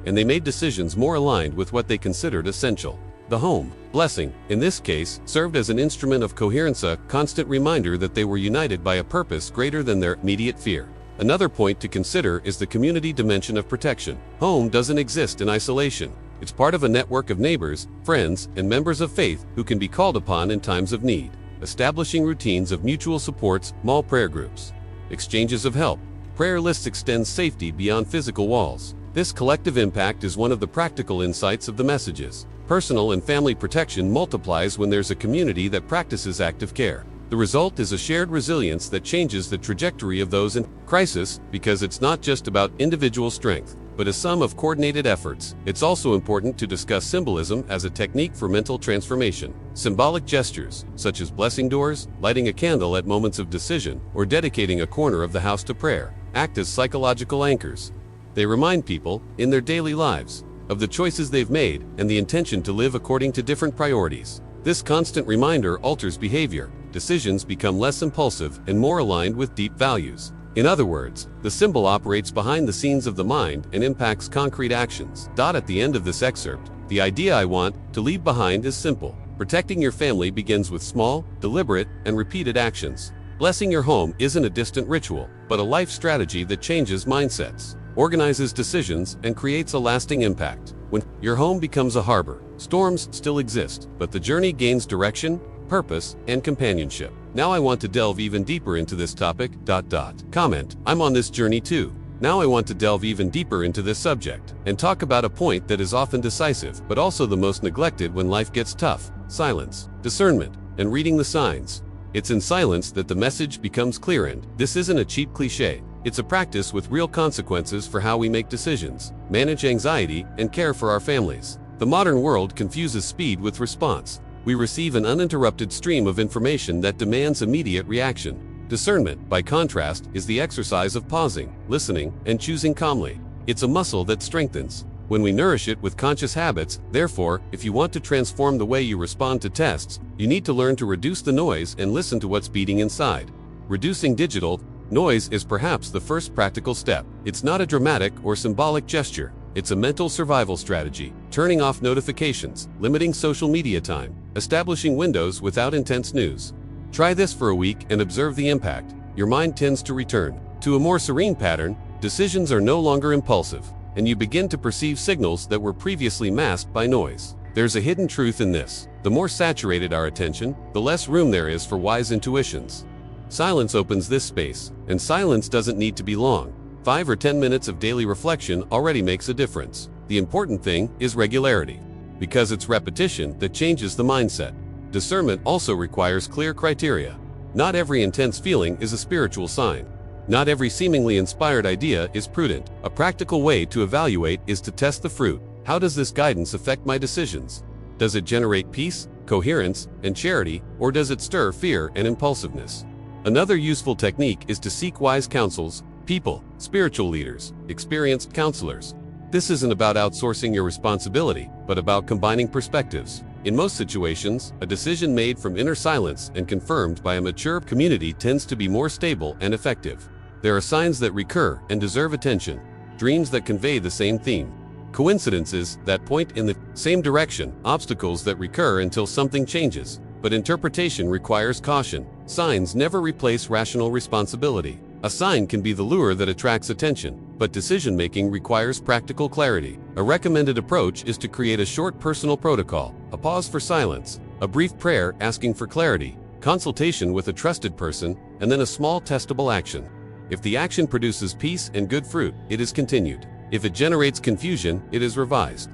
and they made decisions more aligned with what they considered essential. The home blessing, in this case, served as an instrument of coherence, a constant reminder that they were united by a purpose greater than their immediate fear. Another point to consider is the community dimension of protection. Home doesn't exist in isolation. It's part of a network of neighbors, friends, and members of faith who can be called upon in times of need. Establishing routines of mutual supports, small prayer groups, exchanges of help, prayer lists extend safety beyond physical walls. This collective impact is one of the practical insights of the messages. Personal and family protection multiplies when there's a community that practices active care. The result is a shared resilience that changes the trajectory of those in crisis, because it's not just about individual strength, but a sum of coordinated efforts. It's also important to discuss symbolism as a technique for mental transformation. Symbolic gestures, such as blessing doors, lighting a candle at moments of decision, or dedicating a corner of the house to prayer, act as psychological anchors. They remind people, in their daily lives, of the choices they've made and the intention to live according to different priorities. This constant reminder alters behavior. Decisions become less impulsive and more aligned with deep values. In other words, the symbol operates behind the scenes of the mind and impacts concrete actions. At the end of this excerpt, the idea I want to leave behind is simple. Protecting your family begins with small, deliberate, and repeated actions. Blessing your home isn't a distant ritual, but a life strategy that changes mindsets, organizes decisions, and creates a lasting impact. When your home becomes a harbor, storms still exist, but the journey gains direction, purpose, and companionship. Now I want to delve even deeper into this topic. Comment: I'm on this journey too. Now I want to delve even deeper into this subject and talk about a point that is often decisive, but also the most neglected when life gets tough: silence, discernment, and reading the signs. It's in silence that the message becomes clear, and this isn't a cheap cliche. It's a practice with real consequences for how we make decisions, manage anxiety, and care for our families. The modern world confuses speed with response. We receive an uninterrupted stream of information that demands immediate reaction. Discernment, by contrast, is the exercise of pausing, listening, and choosing calmly. It's a muscle that strengthens when we nourish it with conscious habits. Therefore, if you want to transform the way you respond to tests, you need to learn to reduce the noise and listen to what's beating inside. Reducing digital noise is perhaps the first practical step. It's not a dramatic or symbolic gesture. It's a mental survival strategy. Turning off notifications, limiting social media time, establishing windows without intense news. Try this for a week and observe the impact. Your mind tends to return to a more serene pattern. Decisions are no longer impulsive, and you begin to perceive signals that were previously masked by noise. There's a hidden truth in this. The more saturated our attention, the less room there is for wise intuitions. Silence opens this space, and silence doesn't need to be long. 5 or 10 minutes of daily reflection already makes a difference. The important thing is regularity, because it's repetition that changes the mindset. Discernment also requires clear criteria. Not every intense feeling is a spiritual sign. Not every seemingly inspired idea is prudent. A practical way to evaluate is to test the fruit. How does this guidance affect my decisions? Does it generate peace, coherence, and charity, or does it stir fear and impulsiveness? Another useful technique is to seek wise counsels People, spiritual leaders, experienced counselors. This isn't about outsourcing your responsibility, but about combining perspectives. In most situations, a decision made from inner silence and confirmed by a mature community tends to be more stable and effective. There are signs that recur and deserve attention, dreams that convey the same theme, coincidences that point in the same direction, obstacles that recur until something changes. But interpretation requires caution. Signs never replace rational responsibility. A sign can be the lure that attracts attention, but decision-making requires practical clarity. A recommended approach is to create a short personal protocol, a pause for silence, a brief prayer asking for clarity, consultation with a trusted person, and then a small testable action. If the action produces peace and good fruit, it is continued. If it generates confusion, it is revised.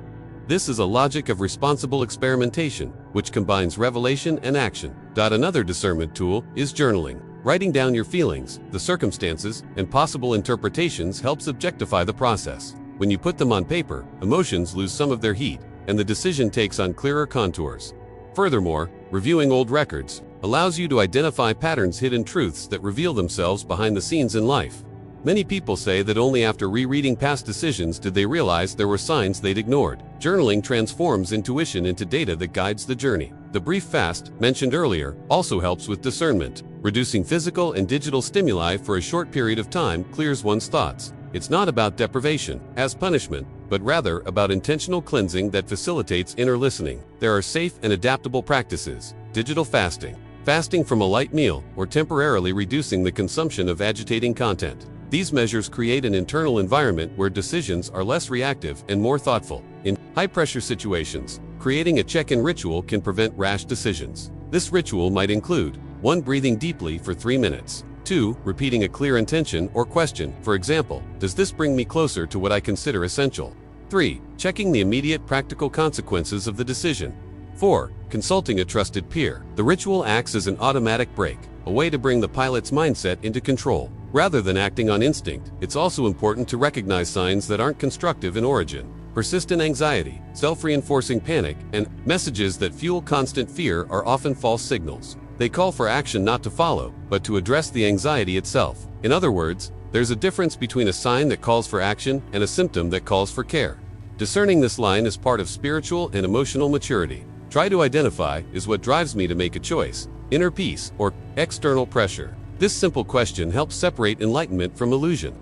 This is a logic of responsible experimentation, which combines revelation and action. Another discernment tool is journaling. Writing down your feelings, the circumstances, and possible interpretations helps objectify the process. When you put them on paper, emotions lose some of their heat, and the decision takes on clearer contours. Furthermore, reviewing old records allows you to identify patterns, hidden truths that reveal themselves behind the scenes in life. Many people say that only after rereading past decisions did they realize there were signs they'd ignored. Journaling transforms intuition into data that guides the journey. The brief fast, mentioned earlier, also helps with discernment. Reducing physical and digital stimuli for a short period of time clears one's thoughts. It's not about deprivation, as punishment, but rather about intentional cleansing that facilitates inner listening. There are safe and adaptable practices. Digital fasting. Fasting from a light meal, or temporarily reducing the consumption of agitating content. These measures create an internal environment where decisions are less reactive and more thoughtful. In high-pressure situations, creating a check-in ritual can prevent rash decisions. This ritual might include 1. Breathing deeply for 3 minutes. 2. Repeating a clear intention or question. For example, does this bring me closer to what I consider essential? 3. Checking the immediate practical consequences of the decision. 4. Consulting a trusted peer. The ritual acts as an automatic brake, a way to bring the pilot's mindset into control. Rather than acting on instinct, it's also important to recognize signs that aren't constructive in origin. Persistent anxiety, self-reinforcing panic, and messages that fuel constant fear are often false signals. They call for action not to follow, but to address the anxiety itself. In other words, there's a difference between a sign that calls for action and a symptom that calls for care. Discerning this line is part of spiritual and emotional maturity. Try to identify, is what drives me to make a choice, inner peace or external pressure? This simple question helps separate enlightenment from illusion.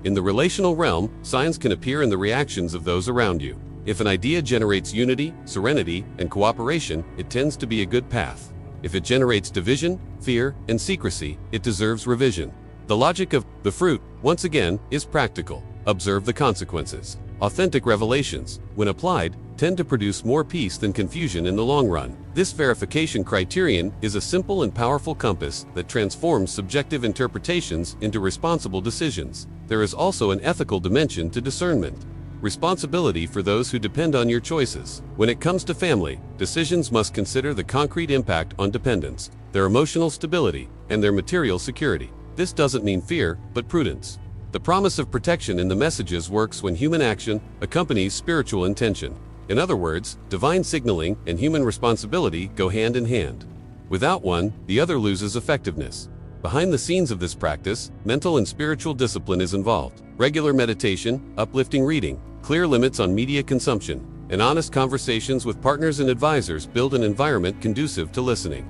In the relational realm, signs can appear in the reactions of those around you. If an idea generates unity, serenity, and cooperation, it tends to be a good path. If it generates division, fear, and secrecy, it deserves revision. The logic of the fruit, once again, is practical. Observe the consequences. Authentic revelations, when applied, tend to produce more peace than confusion in the long run. This verification criterion is a simple and powerful compass that transforms subjective interpretations into responsible decisions. There is also an ethical dimension to discernment. Responsibility for those who depend on your choices. When it comes to family, decisions must consider the concrete impact on dependents, their emotional stability, and their material security. This doesn't mean fear, but prudence. The promise of protection in the messages works when human action accompanies spiritual intention. In other words, divine signaling and human responsibility go hand in hand. Without one, the other loses effectiveness. Behind the scenes of this practice, mental and spiritual discipline is involved. Regular meditation, uplifting reading, clear limits on media consumption, and honest conversations with partners and advisors build an environment conducive to listening.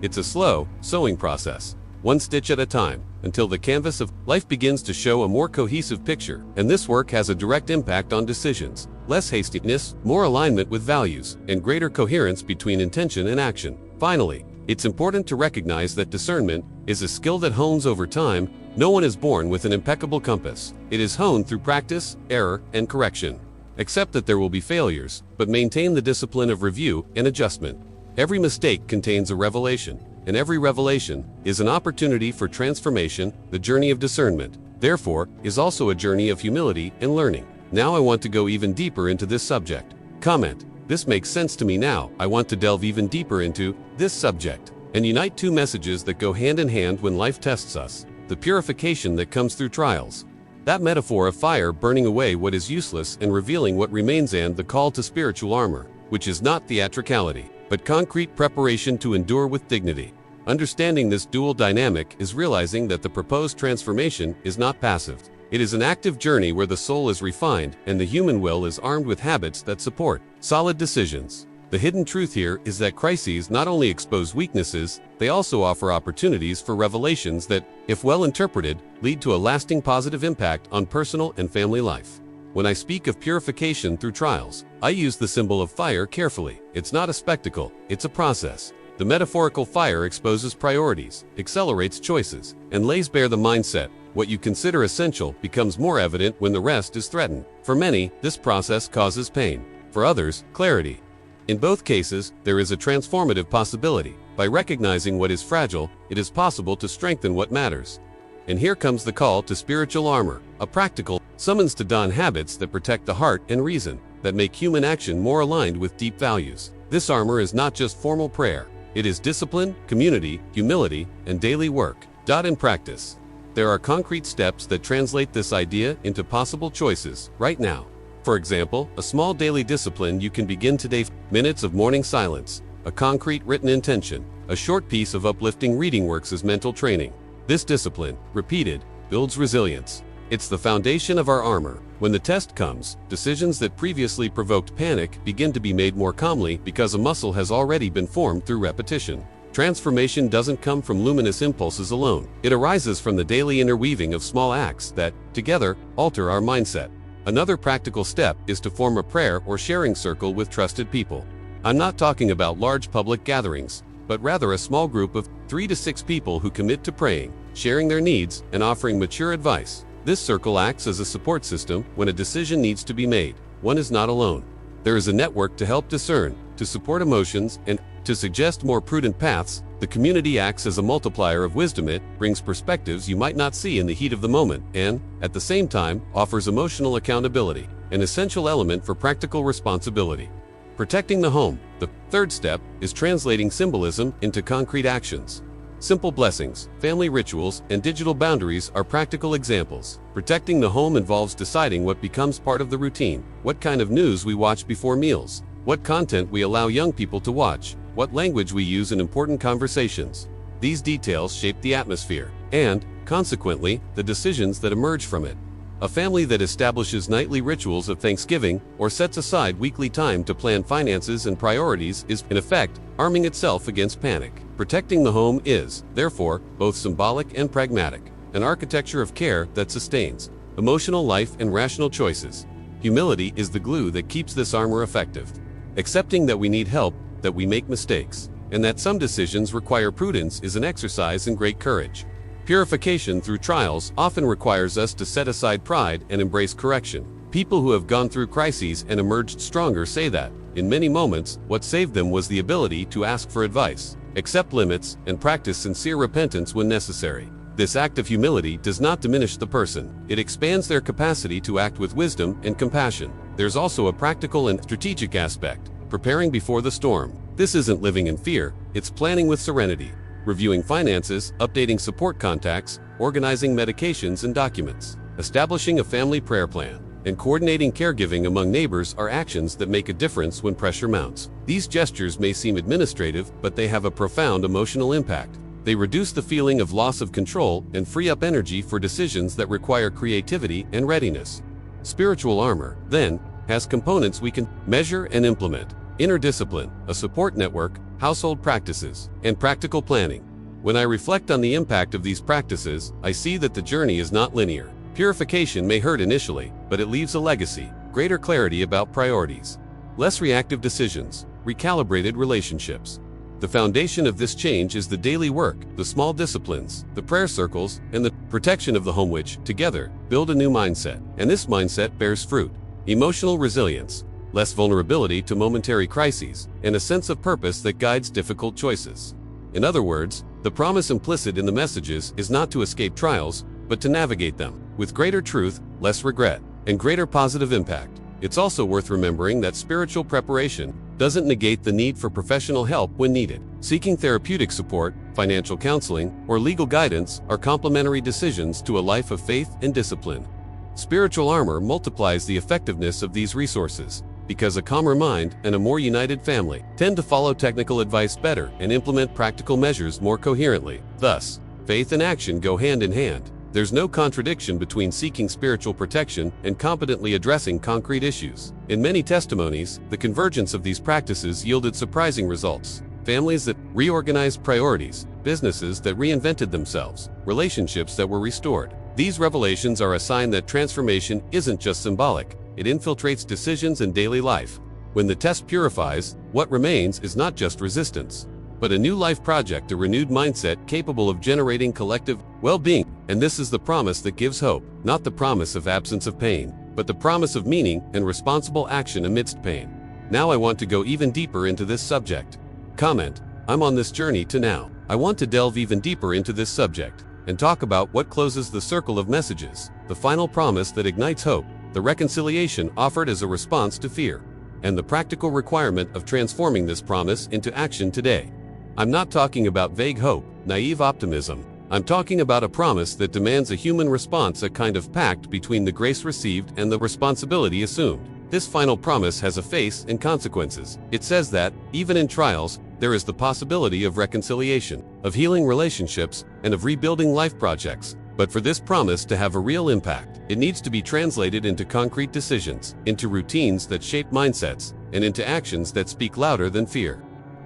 It's a slow, sewing process, one stitch at a time, until the canvas of life begins to show a more cohesive picture, and this work has a direct impact on decisions. Less hastiness, more alignment with values, and greater coherence between intention and action. Finally, it's important to recognize that discernment is a skill that hones over time. No one is born with an impeccable compass. It is honed through practice, error, and correction. Accept that there will be failures, but maintain the discipline of review and adjustment. Every mistake contains a revelation, and every revelation is an opportunity for transformation. The journey of discernment, therefore, is also a journey of humility and learning. Now I want to go even deeper into this subject. Comment: this makes sense to me now. I want to delve even deeper into this subject and unite two messages that go hand in hand when life tests us: the purification that comes through trials, that metaphor of fire burning away what is useless and revealing what remains, and the call to spiritual armor, which is not theatricality, but concrete preparation to endure with dignity. Understanding this dual dynamic is realizing that the proposed transformation is not passive. It is an active journey where the soul is refined and the human will is armed with habits that support solid decisions. The hidden truth here is that crises not only expose weaknesses, they also offer opportunities for revelations that, if well interpreted, lead to a lasting positive impact on personal and family life. When I speak of purification through trials, I use the symbol of fire carefully. It's not a spectacle, it's a process. The metaphorical fire exposes priorities, accelerates choices, and lays bare the mindset. What you consider essential becomes more evident when the rest is threatened. For many, this process causes pain. For others, clarity. In both cases, there is a transformative possibility. By recognizing what is fragile, it is possible to strengthen what matters. And here comes the call to spiritual armor, a practical summons to don habits that protect the heart and reason, that make human action more aligned with deep values. This armor is not just formal prayer. It is discipline, community, humility, and daily work. In practice, there are concrete steps that translate this idea into possible choices right now. For example, a small daily discipline you can begin today: minutes of morning silence, a concrete written intention, a short piece of uplifting reading works as mental training. This discipline, repeated, builds resilience. It's the foundation of our armor. When the test comes, decisions that previously provoked panic begin to be made more calmly because a muscle has already been formed through repetition. Transformation doesn't come from luminous impulses alone. It arises from the daily interweaving of small acts that, together, alter our mindset. Another practical step is to form a prayer or sharing circle with trusted people. I'm not talking about large public gatherings, but rather a small group of 3 to 6 people who commit to praying, sharing their needs, and offering mature advice. This circle acts as a support system when a decision needs to be made. One is not alone. There is a network to help discern, to support emotions, and to suggest more prudent paths. The community acts as a multiplier of wisdom. It brings perspectives you might not see in the heat of the moment and, at the same time, offers emotional accountability, an essential element for practical responsibility. Protecting the home. The third step is translating symbolism into concrete actions. Simple blessings, family rituals, and digital boundaries are practical examples. Protecting the home involves deciding what becomes part of the routine, what kind of news we watch before meals, what content we allow young people to watch, what language we use in important conversations. These details shape the atmosphere and, consequently, the decisions that emerge from it. A family that establishes nightly rituals of Thanksgiving or sets aside weekly time to plan finances and priorities is, in effect, arming itself against panic. Protecting the home is, therefore, both symbolic and pragmatic, an architecture of care that sustains emotional life and rational choices. Humility is the glue that keeps this armor effective. Accepting that we need help, that we make mistakes, and that some decisions require prudence is an exercise in great courage. Purification through trials often requires us to set aside pride and embrace correction. People who have gone through crises and emerged stronger say that, in many moments, what saved them was the ability to ask for advice, accept limits, and practice sincere repentance when necessary. This act of humility does not diminish the person. It expands their capacity to act with wisdom and compassion. There's also a practical and strategic aspect, preparing before the storm. This isn't living in fear, it's planning with serenity. Reviewing finances, updating support contacts, organizing medications and documents, establishing a family prayer plan, and coordinating caregiving among neighbors are actions that make a difference when pressure mounts. These gestures may seem administrative, but they have a profound emotional impact. They reduce the feeling of loss of control and free up energy for decisions that require creativity and readiness. Spiritual armor, then, has components we can measure and implement. Inner discipline, a support network, household practices, and practical planning. When I reflect on the impact of these practices, I see that the journey is not linear. Purification may hurt initially, but it leaves a legacy, greater clarity about priorities, less reactive decisions, recalibrated relationships. The foundation of this change is the daily work, the small disciplines, the prayer circles, and the protection of the home which, together, build a new mindset. And this mindset bears fruit. Emotional resilience, less vulnerability to momentary crises, and a sense of purpose that guides difficult choices. In other words, the promise implicit in the messages is not to escape trials, but to navigate them with greater truth, less regret, and greater positive impact. It's also worth remembering that spiritual preparation doesn't negate the need for professional help when needed. Seeking therapeutic support, financial counseling, or legal guidance are complementary decisions to a life of faith and discipline. Spiritual armor multiplies the effectiveness of these resources. because a calmer mind and a more united family tend to follow technical advice better and implement practical measures more coherently. Thus, faith and action go hand in hand. There's no contradiction between seeking spiritual protection and competently addressing concrete issues. In many testimonies, the convergence of these practices yielded surprising results. Families that reorganized priorities, businesses that reinvented themselves, relationships that were restored. These revelations are a sign that transformation isn't just symbolic, it infiltrates decisions and daily life. When the test purifies, what remains is not just resistance, but a new life project, a renewed mindset capable of generating collective well-being. And this is the promise that gives hope, not the promise of absence of pain, but the promise of meaning and responsible action amidst pain. Now I want to go even deeper into this subject. Comment: I'm on this journey to now. I want to delve even deeper into this subject and talk about what closes the circle of messages, the final promise that ignites hope, the reconciliation offered as a response to fear, and the practical requirement of transforming this promise into action today. I'm not talking about vague hope, naive optimism. I'm talking about a promise that demands a human response, a kind of pact between the grace received and the responsibility assumed. This final promise has a face and consequences. It says that, even in trials, there is the possibility of reconciliation, of healing relationships, and of rebuilding life projects. But for this promise to have a real impact, it needs to be translated into concrete decisions, into routines that shape mindsets, and into actions that speak louder than fear.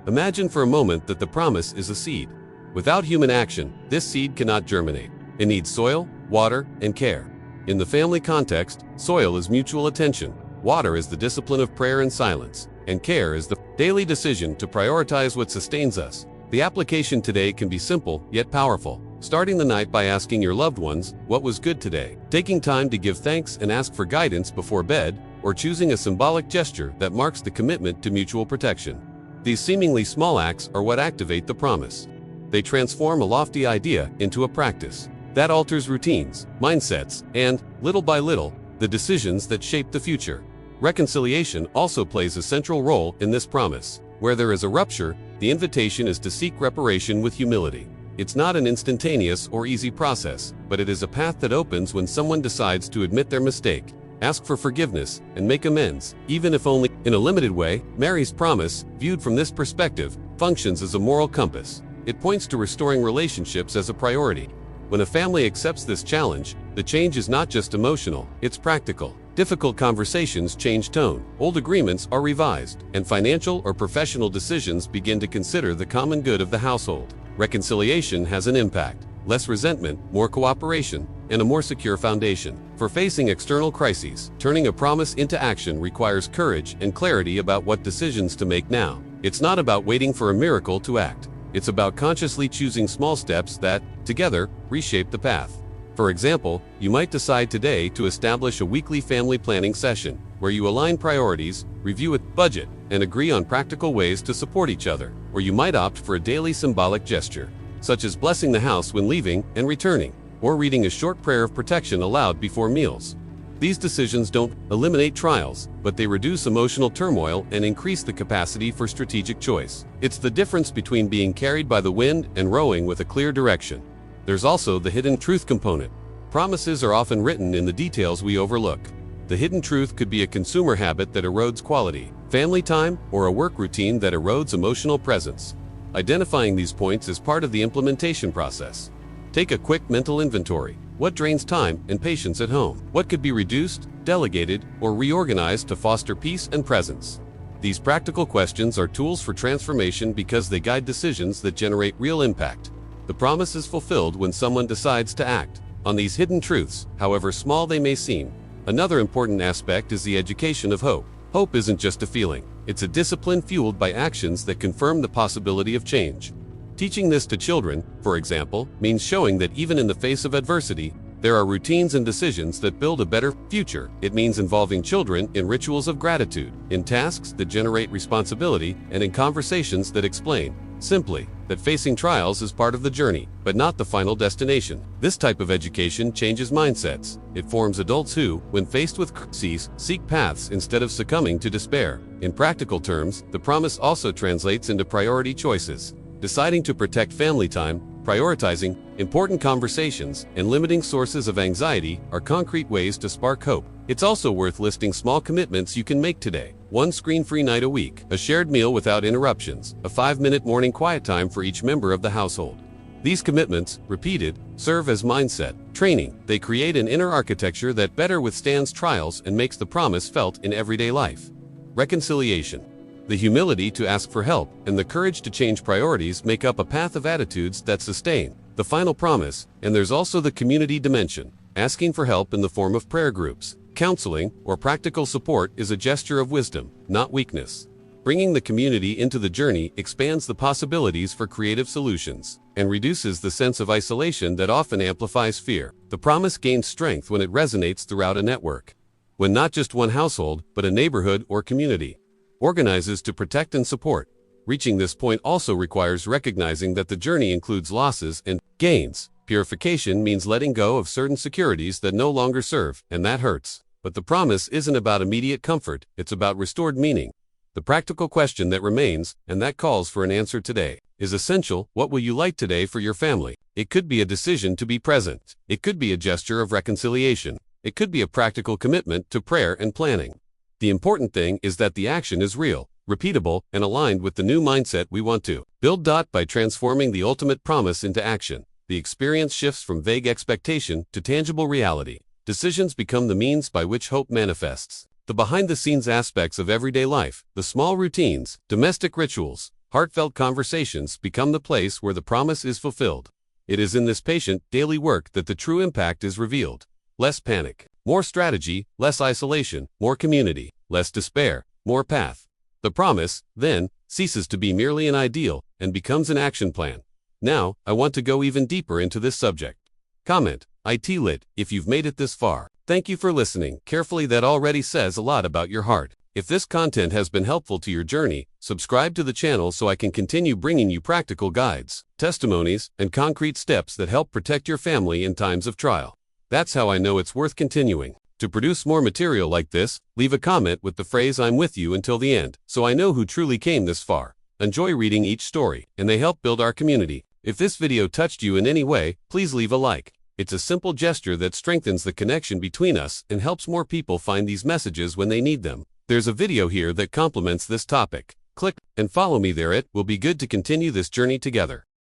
Imagine for a moment that the promise is a seed. Without human action, this seed cannot germinate. It needs soil, water, and care. In the family context, soil is mutual attention, water is the discipline of prayer and silence, and care is the daily decision to prioritize what sustains us. The application today can be simple, yet powerful. Starting the night by asking your loved ones, what was good today? Taking time to give thanks and ask for guidance before bed, or choosing a symbolic gesture that marks the commitment to mutual protection. These seemingly small acts are what activate the promise. They transform a lofty idea into a practice that alters routines, mindsets, and, little by little, the decisions that shape the future. Reconciliation also plays a central role in this promise. Where there is a rupture, the invitation is to seek reparation with humility. It's not an instantaneous or easy process, but it is a path that opens when someone decides to admit their mistake, ask for forgiveness, and make amends, even if only in a limited way. Mary's promise, viewed from this perspective, functions as a moral compass. It points to restoring relationships as a priority. When a family accepts this challenge, the change is not just emotional, it's practical. Difficult conversations change tone, old agreements are revised, and financial or professional decisions begin to consider the common good of the household. Reconciliation has an impact: less resentment, more cooperation, and a more secure foundation. For facing external crises, turning a promise into action requires courage and clarity about what decisions to make now. It's not about waiting for a miracle to act. It's about consciously choosing small steps that, together, reshape the path. For example, you might decide today to establish a weekly family planning session, where you align priorities, review a budget, and agree on practical ways to support each other. Or you might opt for a daily symbolic gesture, such as blessing the house when leaving and returning, or reading a short prayer of protection aloud before meals. These decisions don't eliminate trials, but they reduce emotional turmoil and increase the capacity for strategic choice. It's the difference between being carried by the wind and rowing with a clear direction. There's also the hidden truth component. Promises are often written in the details we overlook. The hidden truth could be a consumer habit that erodes quality, family time, or a work routine that erodes emotional presence. Identifying these points is part of the implementation process. Take a quick mental inventory. What drains time and patience at home? What could be reduced, delegated, or reorganized to foster peace and presence? These practical questions are tools for transformation because they guide decisions that generate real impact. The promise is fulfilled when someone decides to act on these hidden truths, however small they may seem. Another important aspect is the education of hope. Hope isn't just a feeling. It's a discipline fueled by actions that confirm the possibility of change. Teaching this to children, for example, means showing that even in the face of adversity, there are routines and decisions that build a better future. It means involving children in rituals of gratitude, in tasks that generate responsibility, and in conversations that explain, simply, that facing trials is part of the journey, but not the final destination. This type of education changes mindsets. It forms adults who, when faced with crises, seek paths instead of succumbing to despair. In practical terms, the promise also translates into priority choices. Deciding to protect family time, Prioritizing important conversations and limiting sources of anxiety are concrete ways to spark hope. It's also worth listing small commitments you can make today. One screen-free night a week, a shared meal without interruptions, a 5-minute morning quiet time for each member of the household. These commitments, repeated, serve as mindset training. They create an inner architecture that better withstands trials and makes the promise felt in everyday life. Reconciliation. The humility to ask for help and the courage to change priorities make up a path of attitudes that sustain the final promise. And there's also the community dimension. Asking for help in the form of prayer groups, counseling, or practical support is a gesture of wisdom, not weakness. Bringing the community into the journey expands the possibilities for creative solutions and reduces the sense of isolation that often amplifies fear. The promise gains strength when it resonates throughout a network, when not just one household, but a neighborhood or community organizes to protect and support. Reaching this point also requires recognizing that the journey includes losses and gains. Purification means letting go of certain securities that no longer serve, and that hurts. But the promise isn't about immediate comfort, it's about restored meaning. The practical question that remains, and that calls for an answer today, is essential. What will you like today for your family? It could be a decision to be present. It could be a gesture of reconciliation. It could be a practical commitment to prayer and planning. The important thing is that the action is real, repeatable, and aligned with the new mindset we want to build. By transforming the ultimate promise into action, the experience shifts from vague expectation to tangible reality. Decisions become the means by which hope manifests. The behind-the-scenes aspects of everyday life, the small routines, domestic rituals, heartfelt conversations become the place where the promise is fulfilled. It is in this patient, daily work that the true impact is revealed. Less panic, more strategy, less isolation, more community, less despair, more path. The promise, then, ceases to be merely an ideal and becomes an action plan. Now, I want to go even deeper into this subject. Comment, IT Lit, if you've made it this far. Thank you for listening carefully. That already says a lot about your heart. If this content has been helpful to your journey, subscribe to the channel so I can continue bringing you practical guides, testimonies, and concrete steps that help protect your family in times of trial. That's how I know it's worth continuing. To produce more material like this, leave a comment with the phrase "I'm with you until the end," so I know who truly came this far. Enjoy reading each story, and they help build our community. If this video touched you in any way, please leave a like. It's a simple gesture that strengthens the connection between us and helps more people find these messages when they need them. There's a video here that complements this topic. Click and follow me there. It will be good to continue this journey together.